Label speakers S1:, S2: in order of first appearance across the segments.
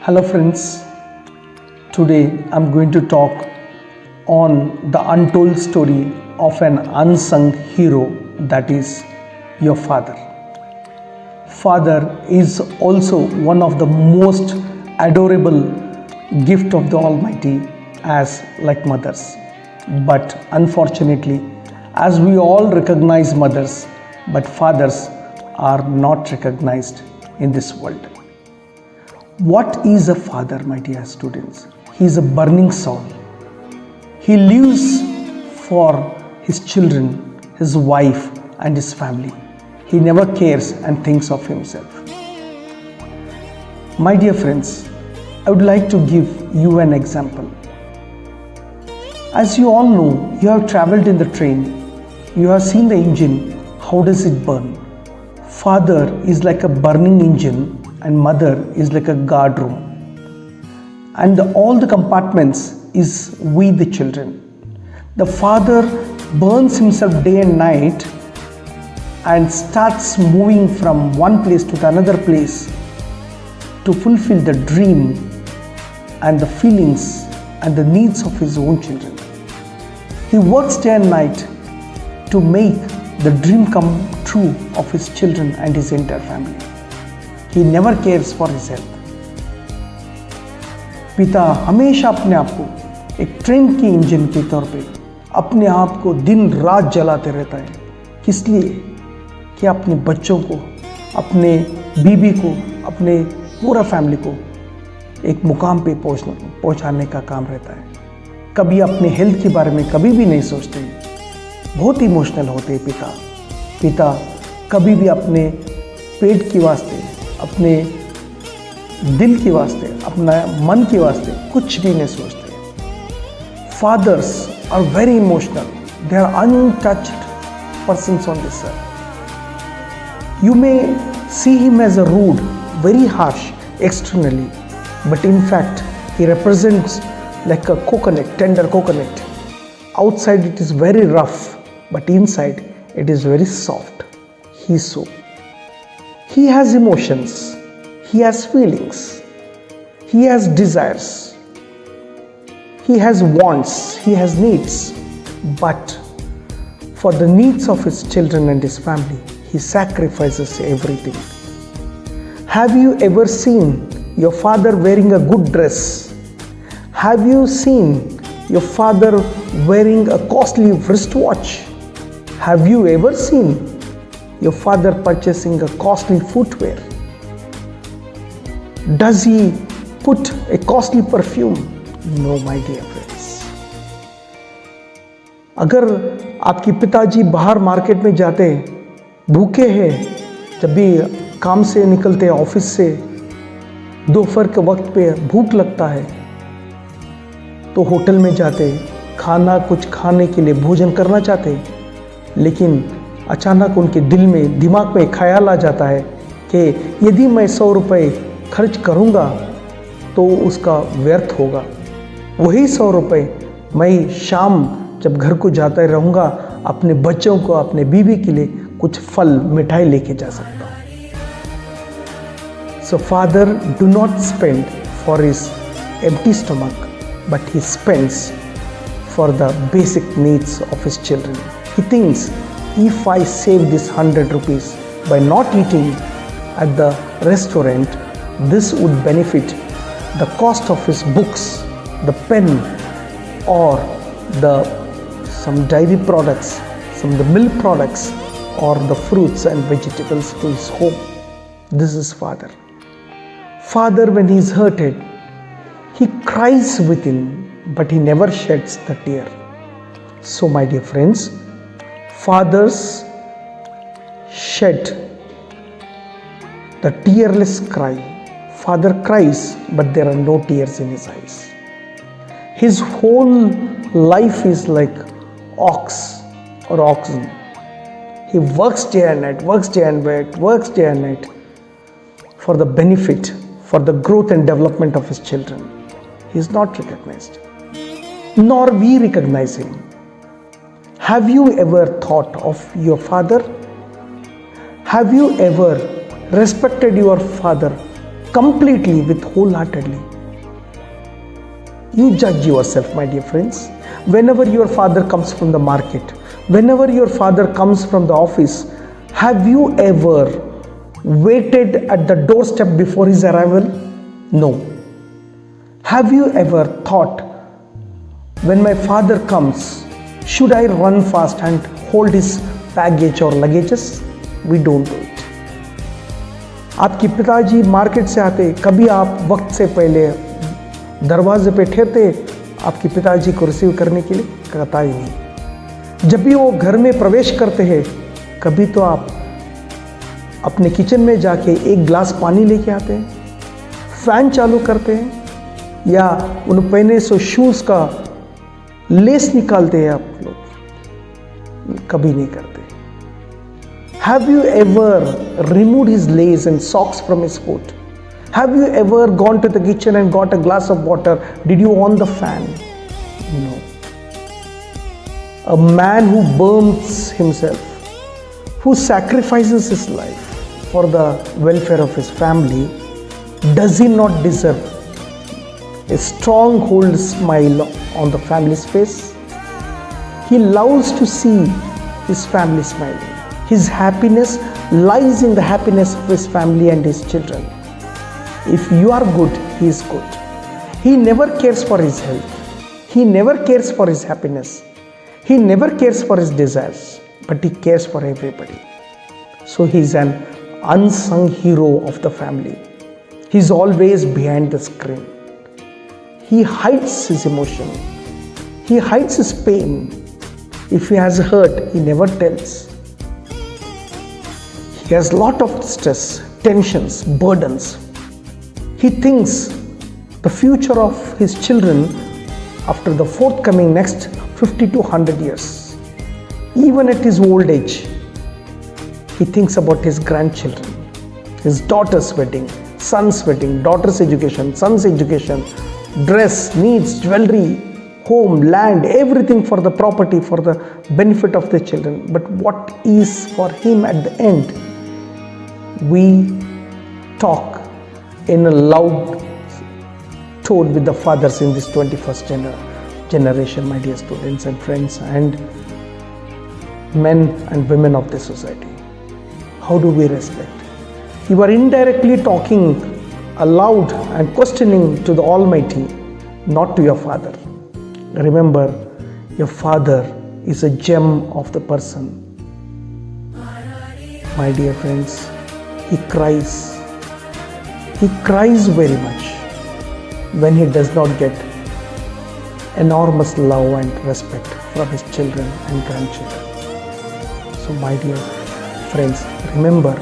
S1: Hello friends, today I'm going to talk on the untold story of an unsung hero, that is your father. Father is also one of the most adorable gift of the Almighty as like mothers. But unfortunately, as we all recognize mothers, but fathers are not recognized in this world. What is a father, my dear students? He is a burning soul. He lives for his children, his wife, and his family. He never cares and thinks of himself. My dear friends, I would like to give you an example. As you all know, you have traveled in the train. You have seen the engine. How does it burn? Father is like a burning engine and mother is like a guard room. And all the compartments is with the children. The father burns himself day and night and starts moving from one place to another place to fulfill the dream and the feelings and the needs of his own children. He works day and night to make the dream come true of his children and his entire family. He never cares for his health. पिता हमेशा अपने आप को एक train की engine के तौर पे अपने आप को दिन रात जलाते रहता है। किस लिए? कि अपने बच्चों को, अपने बीबी को, अपने पूरा फैमिली को एक मुकाम पे पहुंचाने का काम रहता है। कभी अपने हेल्थ के बारे में कभी भी नहीं सोचते। बहुत इमोशनल होते हैं पिता कभी भी अपने पेट के वास्ते, अपने दिल के वास्ते, अपना मन के वास्ते कुछ भी नहीं सोचते। Fathers are very emotional. They are untouched persons on this earth. You may see him as a rude, very harsh externally, but in fact he represents like a coconut, tender coconut. Outside it is very rough, but inside it is very soft. He is so. He has emotions, he has feelings, he has desires, he has wants, he has needs, but for the needs of his children and his family, he sacrifices everything. Have you ever seen your father wearing a good dress? Have you seen your father wearing a costly wristwatch? Have you ever seen your father purchasing a costly footwear? Does he put a costly perfume? No, my dear friends. अगर आपके पिताजी बाहर market में जाते भूखे हैं, जब भी काम से निकलते ऑफिस से, दोपहर के वक्त पे भूख लगता है तो होटल में जाते, खाना कुछ खाने के लिए भोजन करना चाहते, लेकिन अचानक उनके दिमाग में ख्याल आ जाता है कि यदि मैं 100 रुपये खर्च करूँगा तो उसका व्यर्थ होगा। वही 100 रुपये मैं शाम जब घर को जाता रहूँगा, अपने बच्चों को, अपने बीवी के लिए कुछ फल मिठाई लेके जा सकता हूँ। So father do not spend for his empty stomach, but he spends for the basic needs of his children. He thinks, if I save this 100 rupees by not eating at the restaurant, this would benefit the cost of his books, the pen, or some dairy products, some the milk products, or the fruits and vegetables to his home. This is father. Father, when he is hurted, he cries within, but he never sheds the tear. So, my dear friends, fathers shed the tearless cry. Father cries, but there are no tears in his eyes. His whole life is like ox or oxen. He works day and night, works day and night, works day and night for the benefit, for the growth and development of his children. He is not recognized, nor we recognize him. Have you ever thought of your father? Have you ever respected your father completely with wholeheartedly. You judge yourself, my dear friends. Whenever your father comes from the market, whenever your father comes from the office, have you ever waited at the doorstep before his arrival? No. Have you ever thought, when my father comes, should I run fast and hold his baggage or luggages? We don't do it. आपके पिताजी market से आते, कभी आप वक्त से पहले दरवाजे पे ठहरते आपके पिताजी को रिसीव करने के लिए? कतई नहीं। जब भी वो घर में प्रवेश करते हैं, कभी तो आप अपने किचन में जाके एक ग्लास पानी लेके आते हैं, फैन चालू करते हैं, या उन पहने सो शूज़ का लेस निकालते हैं आप लोग? कभी नहीं करते। Have you ever removed his lace and socks from his foot? Have you ever gone to the kitchen and got a glass of water? Did you on the fan? No. A man who burns himself, who sacrifices his life for the welfare of his family, does he not deserve a stronghold smile on the family's face? He loves to see his family smiling. His happiness lies in the happiness of his family and his children. If you are good, he is good. He never cares for his health. He never cares for his happiness. He never cares for his desires, but he cares for everybody. So he is an unsung hero of the family. He is always behind the screen. He hides his emotion. He hides his pain. If he has hurt, he never tells. He has a lot of stress, tensions, burdens. He thinks the future of his children after the forthcoming next 50 to 100 years. Even at his old age, he thinks about his grandchildren, his daughter's wedding, son's wedding, daughter's education, son's education, dress, needs, jewelry, home, land, everything for the property, for the benefit of the children. But what is for him at the end? We talk in a loud tone with the fathers in this 21st generation, my dear students and friends, and men and women of the society. How do we respect? You are indirectly talking aloud and questioning to the Almighty, not to your father. Remember, your father is a gem of the person. My dear friends, he cries very much when he does not get enormous love and respect from his children and grandchildren. So my dear friends, remember,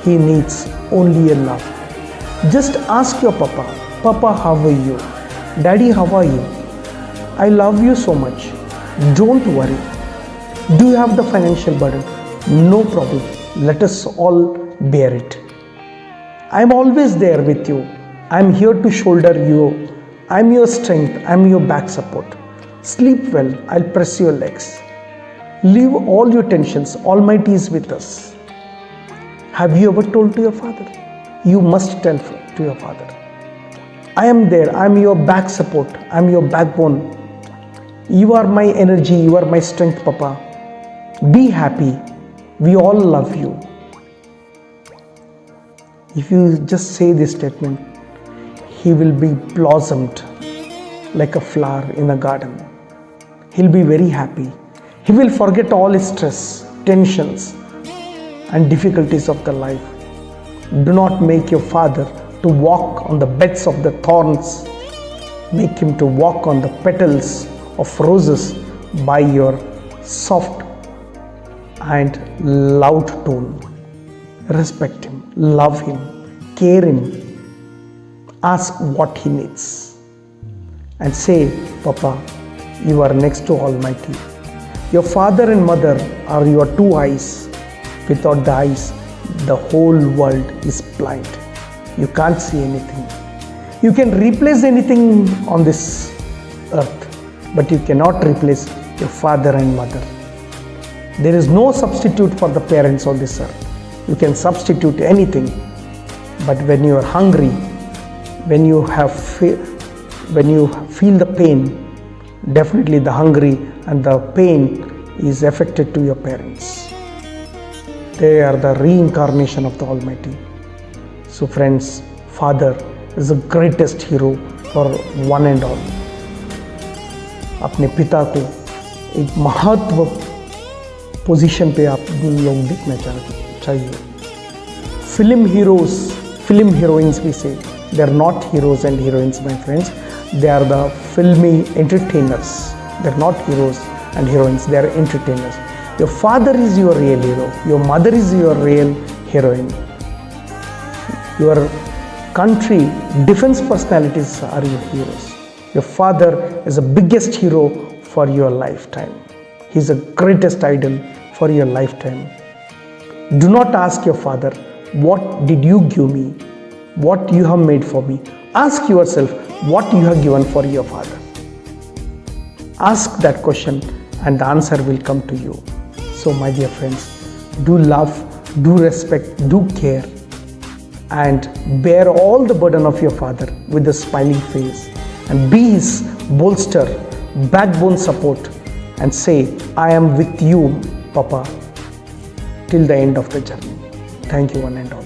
S1: he needs only a love. Just ask your papa, Papa, how are you? Daddy, how are you? I love you so much. Don't worry. Do you have the financial burden? No problem. Let us all bear it. I am always there with you. I am here to shoulder you. I am your strength. I am your back support. Sleep well. I'll press your legs. Leave all your tensions. Almighty is with us. Have you ever told to your father? You must tell to your father. I am there. I am your back support. I am your backbone. You are my energy. You are my strength, Papa. Be happy. We all love you. If you just say this statement, he will be blossomed like a flower in a garden. He'll be very happy. He will forget all his stress, tensions, and difficulties of the life. Do not make your father to walk on the beds of the thorns. Make him to walk on the petals of roses by your soft and loud tone. Respect him, love him, care him, ask what he needs, and say, Papa, you are next to Almighty. Your father and mother are your two eyes. Without the eyes, the whole world is blind. You can't see anything. You can replace anything on this earth, but you cannot replace your father and mother. There is no substitute for the parents on this earth. You can substitute anything, But when you are hungry, when you feel the pain, definitely the hungry and the pain is affected to your parents. They are the reincarnation of the Almighty. So friends, father is the greatest hero for one and all. अपने पिता को एक महत्व position पे आप लोग देखना चाहिए. Film heroes, film heroines we say, they are not heroes and heroines, my friends. They are the filmy entertainers. They are not heroes and heroines, they are entertainers. Your father is your real hero. Your mother is your real heroine. Your country defense personalities are your heroes. Your father is the biggest hero for your lifetime. He is the greatest idol for your lifetime. Do not ask your father, what did you give me? What you have made for me? Ask yourself, what you have given for your father. Ask that question and the answer will come to you. So my dear friends, do love, do respect, do care, and bear all the burden of your father with a smiling face, and be his bolster, backbone support, and say, I am with you, Papa, till the end of the journey. Thank you one and all.